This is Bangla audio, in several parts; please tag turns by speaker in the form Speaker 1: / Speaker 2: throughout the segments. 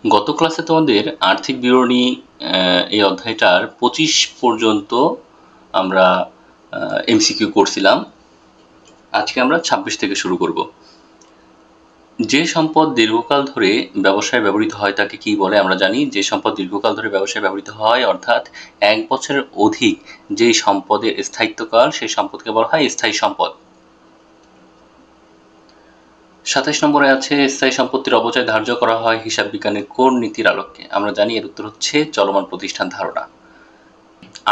Speaker 1: গত ক্লাসে তোমাদের আর্থিক বিবরণী এই অধ্যায়টার 25 পর্যন্ত আমরা এমসিকিউ করছিলাম। আজকে আমরা 26 থেকে শুরু করব। যে সম্পদ দীর্ঘকাল ধরে ব্যবসায় ব্যবহৃত হয় তাকে কি বলে? আমরা জানি যে সম্পদ দীর্ঘকাল ধরে ব্যবসায় ব্যবহৃত হয় অর্থাৎ 1 বছরের অধিক যেই সম্পদের স্থায়িত্বকাল সেই সম্পদকে বলা হয় স্থায়ী সম্পদ। 27 নম্বরে আছে স্থায়ী সম্পত্তির অপচয় ধার্য করা হয় হিসাব বিজ্ঞানের কোন নীতির আলোকে? আমরা জানি এর উত্তর হচ্ছে চলমান প্রতিষ্ঠান ধারণা।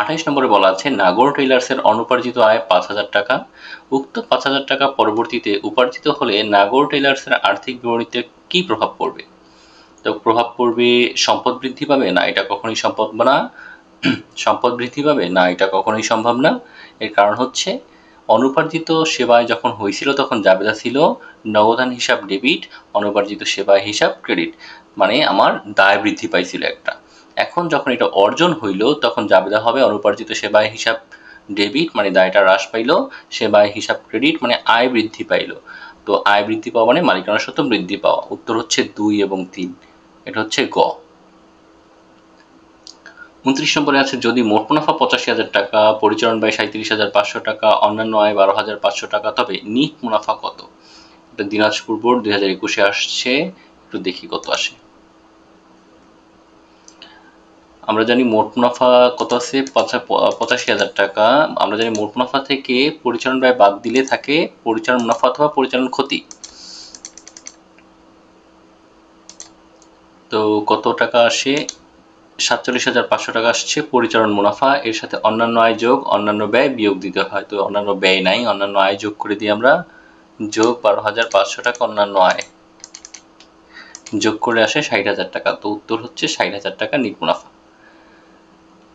Speaker 1: 28 নম্বরে বলা আছে নাগর টেইলার্সের অনুপার্জিত আয় 5,000 টাকা। উক্ত 5,000 টাকা পরবর্তীতে উপার্জিত হলে নাগর টেইলার্সের আর্থিক বিবরণীতে কি প্রভাব পড়বে? তো প্রভাব পড়বে সম্পদ বৃদ্ধি পাবে না, এটা কখনোই সম্ভব না। সম্পদ বৃদ্ধি পাবে না, এটা কখনোই সম্ভব না। এর কারণ হচ্ছে অনুপার্জিত সেবায় যখন হয়েছিল তখন জাবেদা ছিল নগদান হিসাব ডেবিট, অনুপার্জিত সেবায় হিসাব ক্রেডিট, মানে আমার দায় বৃদ্ধি পাইছিল একটা। এখন যখন এটা অর্জন হইল তখন জাবেদা হবে অনুপার্জিত সেবায় হিসাব ডেবিট, মানে দায়টা হ্রাস পাইল, সেবায় হিসাব ক্রেডিট মানে আয় বৃদ্ধি পাইল। তো আয় বৃদ্ধি পাওয়া মানে মালিকানা সত্ত্ব বৃদ্ধি পাওয়া। উত্তর হচ্ছে 2 এবং 3, এটা হচ্ছে গ। 29 নম্বরে আছে যদি মোট মুনাফা 85,000 টাকা, পরিচালন ব্যয় 37,500 টাকা, অন্যান্য আয় 12,500 টাকা, তবে নিট মুনাফা কত? এটা দিনাজপুর বোর্ড 2021-এ আসছে, একটু দেখি কত আসে। আমরা জানি মোট মুনাফা কত আছে 85,000 টাকা। আমরা জানি মোট মুনাফা থেকে পরিচালন ব্যয় বাদ দিলে থাকে পরিচালন মুনাফা অথবা পরিচালন ক্ষতি। তো কত টাকা আসে? 47,500 টাকা আসছে পরিচালন মুনাফা। এর সাথে অন্যান্য আয় যোগ অন্যান্য ব্যয় বিয়োগ দিতে হয়। তো অন্যান্য ব্যয় নাই, অন্যান্য আয় যোগ করে দিই আমরা, যোগ 12,500 টাকা অন্যান্য আয় যোগ করে আসে 60,000 টাকা। তো উত্তর হচ্ছে 60,000 টাকা নিট মুনাফা।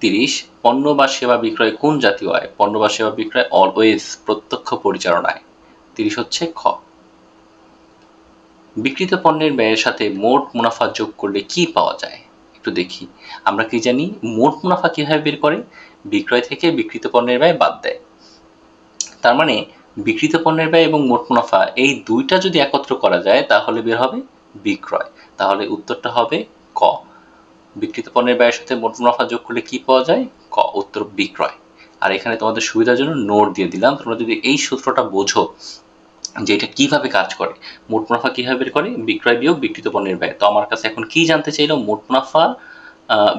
Speaker 1: 30 পণ্য বা সেবা বিক্রয় কোন জাতীয় আয়? পণ্য বা সেবা বিক্রয় অলওয়েজ প্রত্যক্ষ পরিচালনায়। 30 হচ্ছে খ। বিক্রিত পণ্যের ব্যয়ের সাথে মোট মুনাফা যোগ করলে কি পাওয়া যায়? একটু দেখি। আমরা কি জানি মোট মুনাফা কিভাবে বের করে? বিক্রয় থেকে বিক্রিত পণ্যের ব্যয় বাদ দেয়। তার মানে বিক্রিত পণ্যের ব্যয় এবং মোট মুনাফা এই দুইটা যদি একত্র করা যায় তাহলে বের হবে বিক্রয়। তাহলে উত্তরটা হবে ক। বিক্রিত পণ্যের ব্যয়ের সাথে মোট মুনাফা যোগ করলে কি পাওয়া যায়? ক, উত্তর বিক্রয়। আর এখানে তোমাদের সুবিধার জন্য নোট দিয়ে দিলাম, তোমরা যদি এই সূত্রটা বোঝো যে এটা কিভাবে কাজ করে, মোট মুনাফা কিভাবে বের করে, বিক্রয় বিয়োগ বিক্রিত পণ্যের ব্যয়। তো আমার কাছে এখন কি জানতে চাইলো, মোট মুনাফা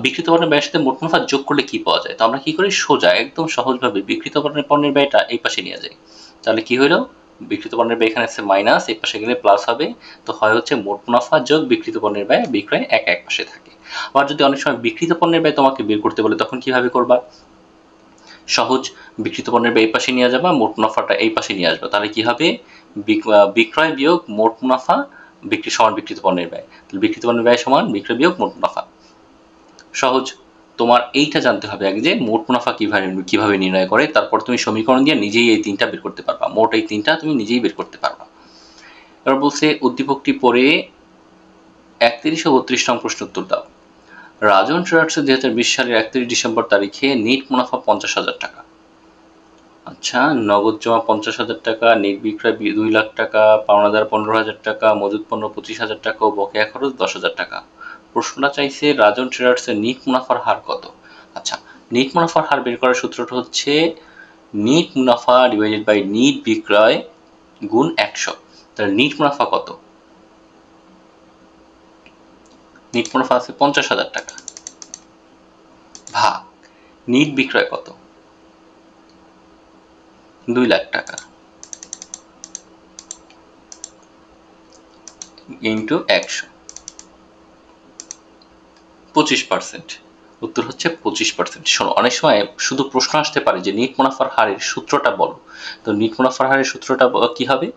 Speaker 1: বিক্রিত পণ্যের ব্যয়ের সাথে মোট মুনাফা যোগ করলে কি পাওয়া যায়। তো আমরা কি করি, সোজা একদম সহজভাবে বিক্রিত পণ্যের ব্যয়টা এই পাশে নিয়ে যাই। তাহলে কি হইলো, বিক্রিত পণ্যের ব্যয় এখানে আছে মাইনাস, এই পাশে গেলে প্লাস হবে। তো হয় হচ্ছে মোট মুনাফা যোগ বিক্রিত পণ্যের ব্যয়, বিক্রয় এক পাশে থাকে। আবার যদি অনেক সময় বিক্রিত পণ্যের ব্যয় তোমাকে বের করতে বলে তখন কিভাবে করবা? সহজ, বিক্রিত পণ্যের ব্যয় এই পাশে নিয়ে যাবা, মোট মুনাফাটা এই পাশে নিয়ে আসবা। তাহলে কি হবে, বিক্রয় বিয়োগ মোট মুনাফা বিক্রি সমান বিক্রিত পণ্যের ব্যয়। বিক্রিত পণ্যের ব্যয় সমান বিক্রয় বিয়োগ মোট মুনাফা। সহজ। তোমার এইটা জানতে হবে আগে যে মোট মুনাফা কিভাবে নির্ণয় করে, তারপর তুমি সমীকরণ দিয়ে নিজেই এই তিনটা বের করতে পারবা। মোট এই তিনটা তুমি নিজেই বের করতে পারবা। এবার বলছে উদ্দীপকটি পড়ে 31 ও 32 নং প্রশ্ন উত্তর দাও। রাজন ট্রেডার্সের 2020 সালের 31 ডিসেম্বর তারিখে নিট মুনাফা 50,000 টাকা। আচ্ছা, নগদ জমা 50,000 টাকা, নেট বিক্রয় 2 লাখ টাকা, পাওনাদার 15,000 টাকা, মজুত পণ্য 25,000 টাকা ও বকেয়া খরচ 10,000 টাকা। প্রশ্নটা চাইছে রাজন ট্রেডার্সের নিট মুনাফার হার কত? আচ্ছা, নিট মুনাফার হার বের করার সূত্রটা হচ্ছে নিট মুনাফা ডিভাইডেড বাই নিট বিক্রয় গুণ 100। তাহলে নিট মুনাফা কত? নিট মুনাফা আছে 50,000 টাকা, ভাগ নিট বিক্রয় কত? 2 লাখ টাকা, ইন্টু 100, 25%। উত্তর হচ্ছে 25%। শোনো, অনেক সময় শুধু প্রশ্ন আসতে পারে যে নিট মুনাফার হারের সূত্রটা বলো। তো নিট মুনাফার হারের সূত্রটা কি হবে,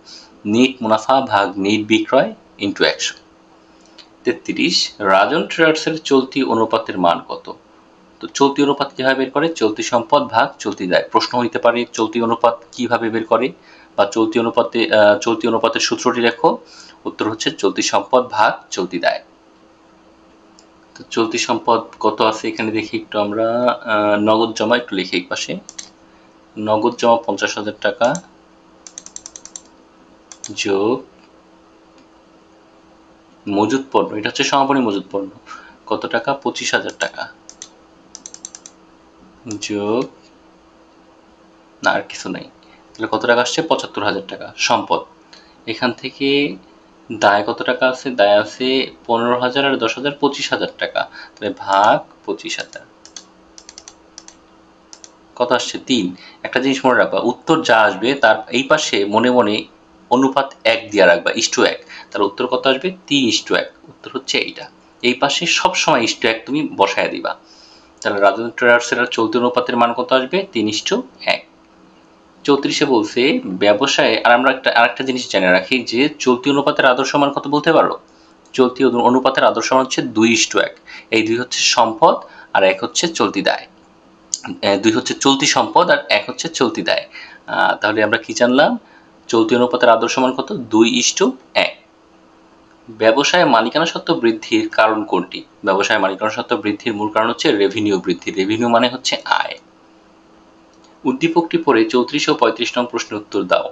Speaker 1: নিট মুনাফা ভাগ নিট বিক্রয় ইন্টু 100। 33 রাজন ট্রেডার্সের চলতি অনুপাতের মান কত? তো চলতি অনুপাত কিভাবে বের করে, চলতি সম্পদ ভাগ চলতি দায়। প্রশ্ন হইতে পারে চলতি অনুপাত কিভাবে বের করে, বা চলতি অনুপাতের সূত্রটি লেখো। উত্তর হচ্ছে চলতি সম্পদ ভাগ চলতি দায়। তো চলতি সম্পদ কত আছে এখানে দেখি একটু আমরা, নগদ জমা একটু লিখি এই পাশে। নগদ জমা 50,000 টাকা যোগ মজুদ পণ্য, এটা হচ্ছে সমাপনী মজুদ পণ্য, কত টাকা? 25,000 টাকা, যোগ না আর কিছু নাই, তাহলে কত টাকা আসছে? 75,000 টাকা। সম্পদ, এখান থেকে দায় কত টাকা আছে? দায় আছে 15,000 আর 10,000, 25,000 টাকা, তাহলে ভাগ 25,000, কত আসছে? 3। একটা জিনিস মনে রাখবা, উত্তর যা আসবে তার এই পাশে মনে মনে অনুপাত 1 দিয়ে রাখবা, 1:1, তাহলে উত্তর কত আসবে? 3:1, উত্তর হচ্ছে এইটা। এই পাশে সবসময় 1:1 তুমি বসায় দিবা, তাহলে রাজেন্দ্র ট্রেডার্সের চলতি অনুপাতের মান কত আসবে? 3:1। 34-এ বলছে ব্যবসায়, আর আমরা আরেকটা জিনিস জেনে রাখি যে চলতি অনুপাতের আদর্শ মান কত বলতে পারো? চলতি অনুপাতের আদর্শ মান হচ্ছে 2:1। এই 2 হচ্ছে সম্পদ আর 1 হচ্ছে চলতি দায়, 2 হচ্ছে চলতি সম্পদ আর 1 হচ্ছে চলতি দায়। তাহলে আমরা কি জানলাম? চলতি অনুপাতের আদর্শ মান কত? 2:1। ব্যবসায় মালিকানা সত্ত্ব বৃদ্ধির কারণ কোনটি? ব্যবসায় মালিকানা সত্ত্ব বৃদ্ধির মূল কারণ হচ্ছে রেভিনিউ বৃদ্ধি। রেভিনিউ মানে হচ্ছে আয়। উদ্দীপকটি পড়ে 34 ও 35 নং প্রশ্নের উত্তর দাও।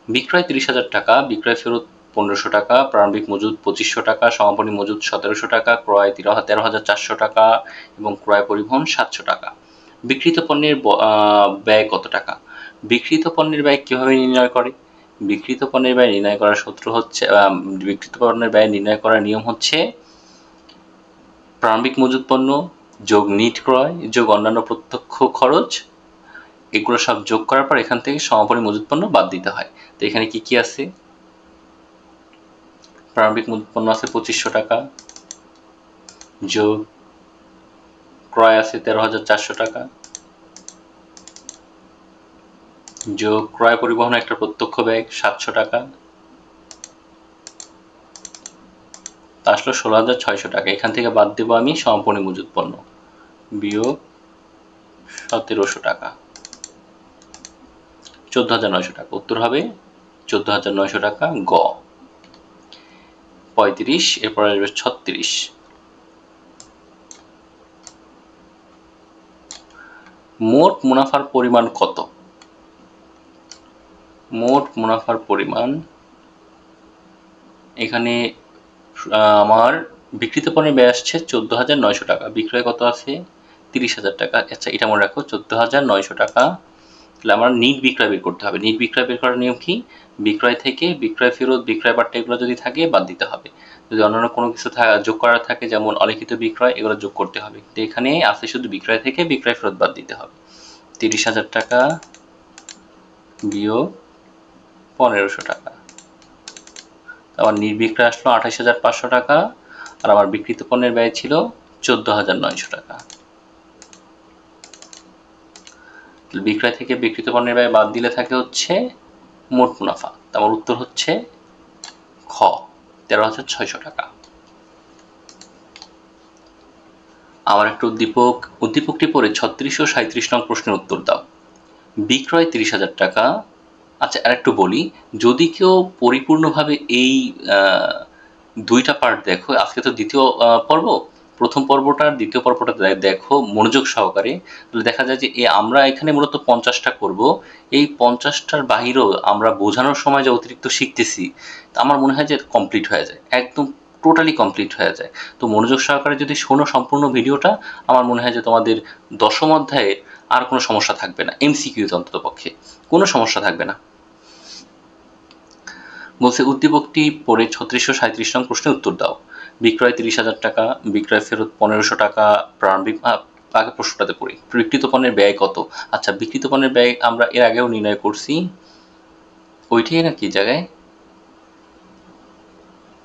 Speaker 1: বিক্রয় 30,000 টাকা, বিক্রয় ফেরত 1500 টাকা, প্রারম্ভিক মজুদ 2500 টাকা, সমাপনী মজুদ 1700 টাকা, ক্রয় 13,400 টাকা এবং ক্রয় পরিবহন 700 টাকা। বিক্রিত পণ্যের ব্যয় কত টাকা? বিক্রিত পণ্যের ব্যয় কিভাবে নির্ণয় করে? বিক্রিত পণ্যের ব্যয় নির্ণয় করার সূত্র হচ্ছে, বিক্রিত পণ্যের ব্যয় নির্ণয় করার নিয়ম হচ্ছে প্রারম্ভিক মজুদ পণ্য যোগ নিট ক্রয় যোগ অন্যান্য প্রত্যক্ষ খরচ, এগুলো সব যোগ করার পর এখান থেকে সমাপনী মজুদ পণ্য বাদ দিতে হয়। তো এখানে কি কি আছে? প্রারম্ভিক মজুদ পণ্য আছে 2500 টাকা, যোগ ক্রয় আছে 13,400 টাকা, যোগ ক্রয় পরিবহন একটা প্রত্যক্ষ ব্যয় 700 টাকা, তা আসলো 16,600 টাকা। এখান থেকে বাদ দেব আমি সমাপনী মজুদ পণ্য, বিয়োগ 1700 টাকা, 14,900 টাকা। উত্তর হবে 14,900 টাকা, গ। 35, এরপর আসবে 36। মোট মুনাফার পরিমাণ কত? মোট মুনাফার পরিমাণ, এখানে আমার বিক্রিত পণ্যের ব্যয় আসছে 14,900 টাকা, বিক্রয় কত আছে? 30,000 টাকা। আচ্ছা, এটা মনে রাখো 14,900 টাকা। তাহলে আমার নিট বিক্রয় বের করতে হবে। নিট বিক্রয় বের করার নিয়ম কি? বিক্রয় থেকে বিক্রয় ফেরত, বিক্রয় বাট্টা এগুলো যদি থাকে বাদ দিতে হবে। যদি অন্যান্য কোনো কিছু যোগ করার থাকে, যেমন অলিখিত বিক্রয়, এগুলো যোগ করতে হবে। তো এখানে আছে শুধু বিক্রয় থেকে বিক্রয় ফেরত বাদ দিতে হবে। 30,000 টাকা বিয়োগ 1,500 টাকা, আমার নির্বিক্রয় আসলো 28,500 টাকা, আর আমার বিক্রিত পণ্যের ব্যয় ছিল 14,900 টাকা। বিক্রয় থেকে বিক্রিত পণ্যের ব্যয় বাদ দিলে থাকে হচ্ছে মোট মুনাফা। আমার উত্তর হচ্ছে খ, 13,600 টাকা। আমার একটা উদ্দীপকটি পড়ে 36 ও 37 নং প্রশ্নের উত্তর দাও। বিক্রয় 30,000 টাকা। আচ্ছা, আর একটু বলি, যদি কেউ পরিপূর্ণভাবে এই দুইটা পার্ট দেখো, আজকে তো দ্বিতীয় পর্ব, প্রথম পর্বটা আর দ্বিতীয় পর্বটা দেখো মনোযোগ সহকারে, তাহলে দেখা যায় যে আমরা এখানে মূলত 50টা করব। এই 50টার বাহিরেও আমরা বোঝানোর সময় যে অতিরিক্ত শিখতেছি, আমার মনে হয় যে কমপ্লিট হয়ে যায়, একদম টোটালি কমপ্লিট হয়ে যায়। তো মনোযোগ সহকারে যদি শোনো সম্পূর্ণ ভিডিওটা, আমার মনে হয় যে তোমাদের 10ম অধ্যায়ে আর কোনো সমস্যা থাকবে না, এমসিকিউতে অন্তত পক্ষে কোনো সমস্যা থাকবে না। বলছে উদ্দীপকটি পড়ে 36 ও 37 নং প্রশ্নের উত্তর দাও। বিক্রয় 30,000 টাকা, বিক্রয় ফেরত 1,500 টাকা, প্রারম্ভিক, আগে প্রশ্নটাতে পড়ি, বিক্রিত পণ্যের ব্যয় কত? আচ্ছা, বিক্রিত পণ্যের ব্যয় আমরা এর আগেও নির্ণয় করছি, ওইটাই নাকি জায়গায়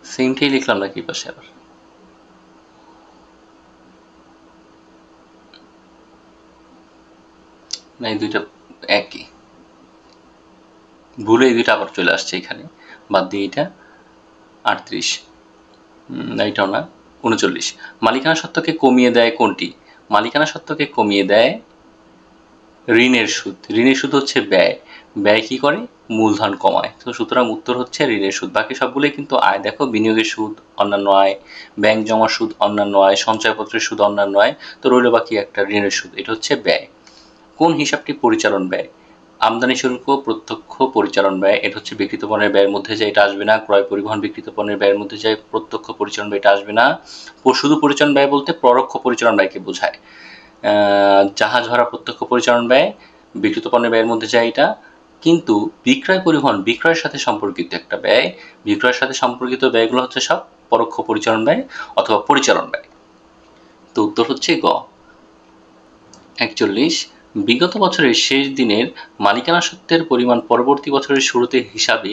Speaker 1: সেমটাই লিখলাম নাকি পাশে আবার? না, এই দুইটা একই, ভুলে এই দুইটা আবার চলে আসছে এখানে, বাদ দিয়ে এটা 38, এইটাও না, 39। মালিকানা সত্ত্বকে কমিয়ে দেয় কোনটি? মালিকানা সত্ত্বকে কমিয়ে দেয় ঋণের সুদ। ঋণের সুদ হচ্ছে ব্যয়, ব্যয় কি করে? মূলধন কমায়। তো সুতরাং উত্তর হচ্ছে ঋণের সুদ। বাকি সবগুলোই কিন্তু আয়। দেখো, বিনিয়োগের সুদ অন্যান্য আয়, ব্যাংক জমার সুদ অন্যান্য আয়, সঞ্চয়পত্রের সুদ অন্যান্য আয়, তো রইল বাকি একটা ঋণের সুদ, এটা হচ্ছে ব্যয়। কোন হিসাবটি পরিচালন ব্যয়? আমদানি শুল্ক প্রত্যক্ষ পরিচালন ব্যয়, এটা হচ্ছে বিক্রিত পণ্যের ব্যয়ের মধ্যে যায়, এটা আসবে না। ক্রয় পরিবহন বিক্রিত পণ্যের ব্যয়ের মধ্যে যায়, প্রত্যক্ষ পরিচালন ব্যয়, এটা আসবে না। শুধু পরিচালন ব্যয় বলতে পরোক্ষ পরিচালন ব্যয়কে বোঝায়। জাহাজ ভাড়া প্রত্যক্ষ পরিচালন ব্যয়, বিক্রিত পণ্যের ব্যয়ের মধ্যে যায় এটা। কিন্তু বিক্রয় পরিবহন বিক্রয়ের সাথে সম্পর্কিত একটা ব্যয়, বিক্রয়ের সাথে সম্পর্কিত ব্যয়গুলো হচ্ছে সব পরোক্ষ পরিচালন ব্যয় অথবা পরিচালন ব্যয়। তো উত্তর হচ্ছে গ। 41, বিগত বছরের শেষ দিনের মালিকানা সত্ত্বের পরিমাণ পরবর্তী বছরের শুরুতে হিসাবে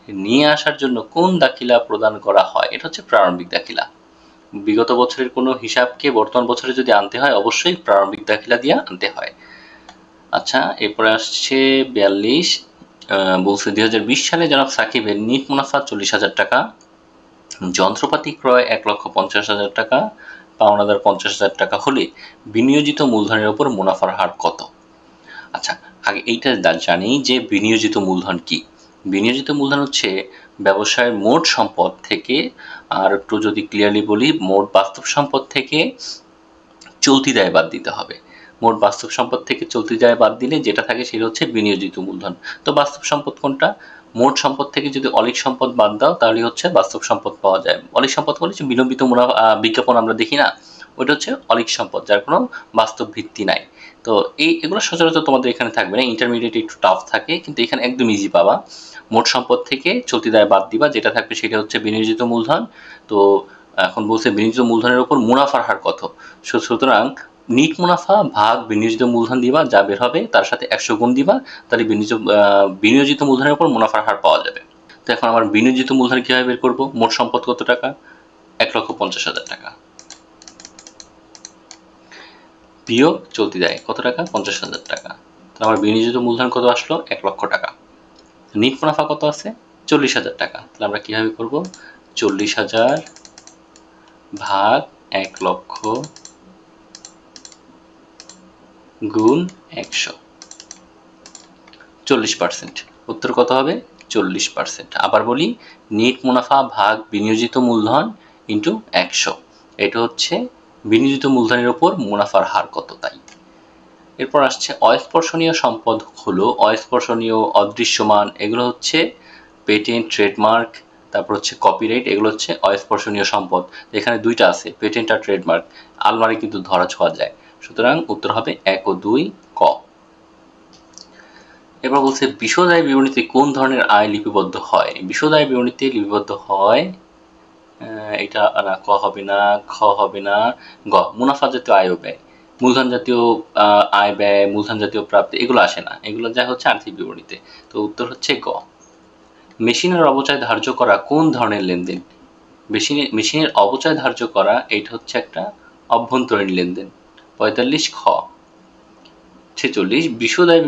Speaker 1: নিয়ে আসার জন্য কোন দাখিলা প্রদান করা হয়? এটা হচ্ছে প্রারম্ভিক দাখিলা। বিগত বছরের কোনো হিসাবকে বর্তমান বছরে যদি আনতে হয় অবশ্যই প্রারম্ভিক দাখিলা দিয়ে আনতে হয়। আচ্ছা, এরপরে আসছে 42, বলছে 2020 সালে জনাব সাকিবের নিট মুনাফা 40,000 টাকা, যন্ত্রপাতি ক্রয় 1,50,000 টাকা, পাওনাদার 50,000 টাকা হলে বিনিয়োজিত মূলধনের উপর মুনাফার হার কত? আচ্ছা, আগে এইটা জানি যে বিনিয়োজিত মূলধন কি। বিনিয়োজিত মূলধন হচ্ছে ব্যবসায়ের মোট সম্পদ থেকে, আর একটু যদি ক্লিয়ারলি বলি, মোট বাস্তব সম্পদ থেকে চলতি দায় বাদ দিতে হবে। মোট বাস্তব সম্পদ থেকে চলতি দায় বাদ দিলে যেটা থাকে সেটা হচ্ছে বিনিয়োজিত মূলধন। তো বাস্তব সম্পদ কোনটা? মোট সম্পদ থেকে যদি অলিক সম্পদ বাদ দাও তাহলে হচ্ছে বাস্তব সম্পদ পাওয়া যায়। অলিক সম্পদ হচ্ছে বিলম্বিত বিজ্ঞাপন আমরা দেখি না, ওইটা হচ্ছে অলিক সম্পদ, যার কোনো বাস্তব ভিত্তি নাই। তো এগুলো সচরাচর তোমাদের এখানে থাকবে না, ইন্টারমিডিয়েট একটু টাফ থাকে, কিন্তু এখানে একদম ইজি পাবা। মোট সম্পদ থেকে চলতি দায় বাদ দিবা, যেটা থাকবে সেটা হচ্ছে বিনিয়োজিত মূলধন। তো এখন বলছে বিনিয়োজিত মূলধনের উপর মুনাফার হার কত। সুতরাং নিট মুনাফা ভাগ বিনিয়োজিত মূলধন দিবা, যা বের হবে তার সাথে 100 গুণ দিবা, তাহলে বিনিয়োজিত মূলধনের উপর মুনাফার হার পাওয়া যাবে। তো এখন আমার বিনিয়োজিত মূলধন কিভাবে বের করব? মোট সম্পদ কত টাকা? 1,50,000 টাকা, বিয়োগ চলতি দায় কত টাকা? 50,000 টাকা। তাহলে আমার বিনিয়োজিত মূলধন কত আসলো? 1 লক্ষ টাকা। নিট মুনাফা কত আছে? 40,000 টাকা। তাহলে আমরা কিভাবে করব? 40,000 ভাগ 1 লক্ষ গুণ 100, 40%। উত্তর কত হবে? 40%। আবার বলি, নিট মুনাফা ভাগ বিনিয়োজিত মূলধন ইন্টু 100, এটা হচ্ছে বিনিয়োজিত মূলধনের উপর মুনাফার হার কত, তাই। এরপর আসছে অস্পর্শনীয় সম্পদ হলো অস্পর্শনীয়, অদৃশ্যমান, এগুলো হচ্ছে পেটেন্ট, ট্রেডমার্ক, তারপর হচ্ছে কপিরাইট, এগুলো হচ্ছে অস্পর্শনীয় সম্পদ। এখানে দুইটা আছে, পেটেন্ট আর ট্রেডমার্ক। আলমারি কিন্তু ধরা ছোঁয়া যায়, সুতরাং উত্তর হবে 1 ও 2 ক। এবার বলছে বিশদ আয় বিবরণীতে কোন ধরনের আয় লিপিবদ্ধ হয়? বিশদ আয় বিবরণীতে লিপিবদ্ধ হয়, এটা না, ক হবে না, খ হবে না, গ। মুনাফা জাতীয় আয় ও ব্যয়, মূলধন জাতীয় আয় ব্যয়, মূলধন জাতীয় প্রাপ্তি, এগুলো আসে না, এগুলো যা হচ্ছে আর্থিক বিবরণীতে। তো উত্তর হচ্ছে গ। মেশিনের অবচয় ধার্য করা কোন ধরনের লেনদেন? মেশিনের অবচয় ধার্য করা, এটা হচ্ছে একটা অভ্যন্তরীণ লেনদেন। 45 খ। 46, বিশদ আয়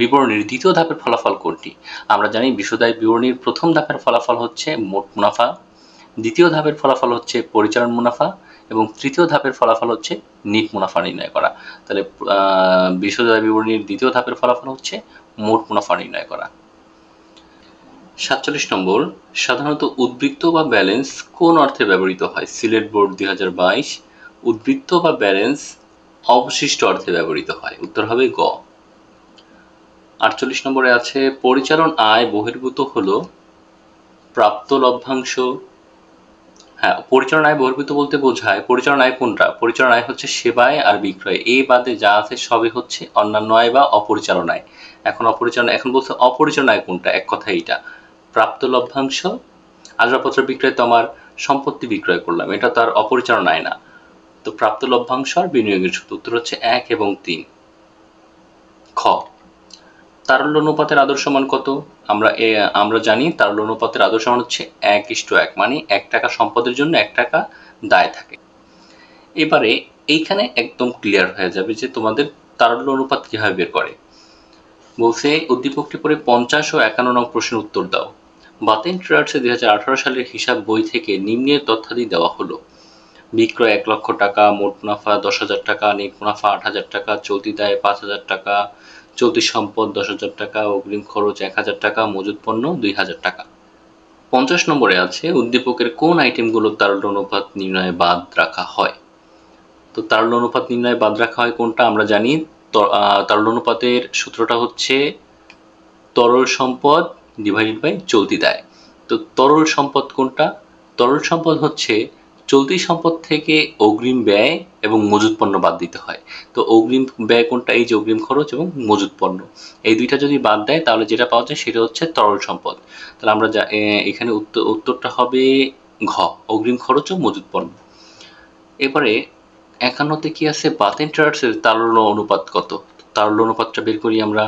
Speaker 1: বিবরণীর দ্বিতীয় ধাপের ফলাফল কোনটি? আমরা জানি বিশদ আয় বিবরণীর প্রথম ধাপের ফলাফল হচ্ছে মোট মুনাফা, দ্বিতীয় ধাপের ফলাফল হচ্ছে পরিচালন মুনাফা, এবং তৃতীয় ধাপের ফলাফল হচ্ছে নিট মুনাফা নির্ণয় করা। তাহলে বিশদ আয় বিবরণীর দ্বিতীয় ধাপের ফলাফল হচ্ছে মোট মুনাফা নির্ণয় করা। 47 নম্বর, সাধারণত উদ্বৃত্ত বা ব্যালেন্স কোন অর্থে ব্যবহৃত হয়? সিলেট বোর্ড 2022, উদ্বৃত্ত বা ব্যালেন্স অবশিষ্ট অর্থে ব্যবহৃত হয়। উত্তর হবে গ। 48 নম্বরে আছে পরিচালন আয় বহির্ভূত হলো প্রাপ্ত লভ্যাংশ। হ্যাঁ, পরিচালন আয় বহির্ভূত বলতে বোঝায়, পরিচালন আয় কোনটা? পরিচালন আয় হচ্ছে সেবায় আর বিক্রয়, এই বাদে যা আছে সবই হচ্ছে অন্যান্য আয় বা অপরিচালন আয়। এখন বলছে অপরিচালন আয় কোনটা? এক কথা এইটা, প্রাপ্ত লভ্যাংশ। আসবাবপত্র বিক্রয় তো আমার সম্পত্তি বিক্রয় করলাম, এটা তো আর অপরিচালন আয় না। তো প্রাপ্ত লভ্যাংশ আর বিনিয়োগের সুদ, উত্তর হচ্ছে 1 এবং 3। খ। তারল্য অনুপাতের আদর্শ মান কত? আমরা জানি তারল্য অনুপাতের আদর্শ মান হচ্ছে 1:1, মানে 1 টাকা সম্পদের জন্য 1 টাকা দায় থাকে। এবারে এইখানে একদম ক্লিয়ার হয়ে যাবে যে তোমাদের তারল্য অনুপাত কিভাবে বের করে। বলছে উদ্দীপকটি পরে 50 ও 51 নং প্রশ্নের উত্তর দাও। বাতেন ট্রেডার্সের 2018 সালের হিসাব বই থেকে নিম্নের তথ্যাদি দেওয়া হলো: বিক্রয় 1 লক্ষ টাকা, মোট মুনাফা 10,000 টাকা, নেট মুনাফা 8,000 টাকা, চলতি দায় 5,000 টাকা, চলতি সম্পদ 10,000 টাকা, অগ্রিম খরচ 1,000 টাকা, মজুত পণ্য 2,000 টাকা। 50 নম্বরে আছে উদ্দীপকের কোন আইটেমগুলো তারল্য অনুপাত নির্ণয়ে বাদ রাখা হয়? তো তারল্য অনুপাত নির্ণয়ে বাদ রাখা হয় কোনটা? আমরা জানি তরল অনুপাতের সূত্রটা হচ্ছে তরল সম্পদ ডিভাইডেড বাই চলতি দায়। তো তরল সম্পদ কোনটা? তরল সম্পদ হচ্ছে চলতি সম্পদ থেকে অগ্রিম ব্যয় এবং মজুত পণ্য বাদ দিতে হয়। তো অগ্রিম ব্যয় কোনটা? এই যে অগ্রিম খরচ এবং মজুত পণ্য, এই দুইটা যদি বাদ দেয় তাহলে যেটা পাওয়া যায় সেটা হচ্ছে তরল সম্পদ। তাহলে আমরা এখানে উত্তরটা হবে ঘ, অগ্রিম খরচ ও মজুত পণ্য। এবারে 51তে কি আছে? বাথেন ট্রায়ার্সের তারল্য অনুপাত কত? তারল্য অনুপাতটা বের করি আমরা।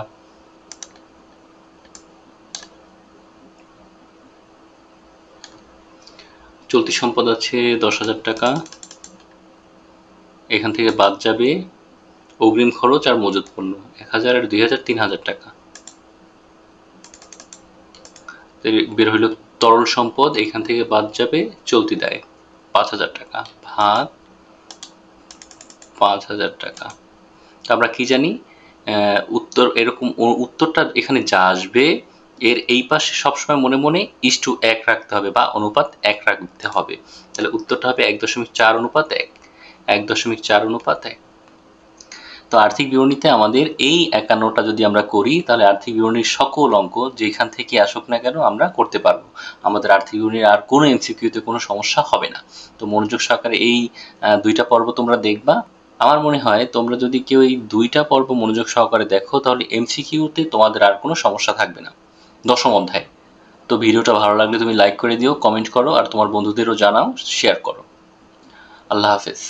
Speaker 1: চলতি সম্পদ আছে 10,000 টাকা, এখান থেকে বাদ যাবে অগ্রিম খরচ আর মজুত পণ্য 1,000 আর 2,000 3,000 টাকা। বের হইল তরল সম্পদ, এখান থেকে বাদ যাবে চলতি দায় 5,000 টাকা, ভাগ 5,000 টাকা। তো আমরা কি জানি উত্তর এরকম, উত্তরটা এখানে যা আসবে এর এই পাশে সবসময় মনে মনে ইস্টু 1 রাখতে হবে বা অনুপাত 1 রাখতে হবে। তাহলে উত্তরটা হবে 1.4 অনুপাত 1, 1.4 অনুপাত 1। তো আর্থিক বিবরণীতে আমাদের এই 51টা যদি আমরা করি তাহলে আর্থিক বিবরণীর সকল অঙ্ক যেখান থেকে আসুক না কেন আমরা করতে পারবো। আমাদের আর্থিক বিবরণীর আর কোনো এমসিকিউতে কোনো সমস্যা হবে না। তো মনোযোগ সহকারে এই 2টা পর্ব তোমরা দেখবা। আমার মনে হয় তোমরা যদি কেউ এই 2টা পর্ব মনোযোগ সহকারে দেখো তাহলে এমসিকিউতে তোমাদের আর কোনো সমস্যা থাকবে না। 10ম অধ্যায়। তো ভিডিওটা ভালো লাগলে তুমি লাইক করে দিও, কমেন্ট করো আর তোমার বন্ধুদেরও জানাও, শেয়ার করো। আল্লাহ হাফেজ।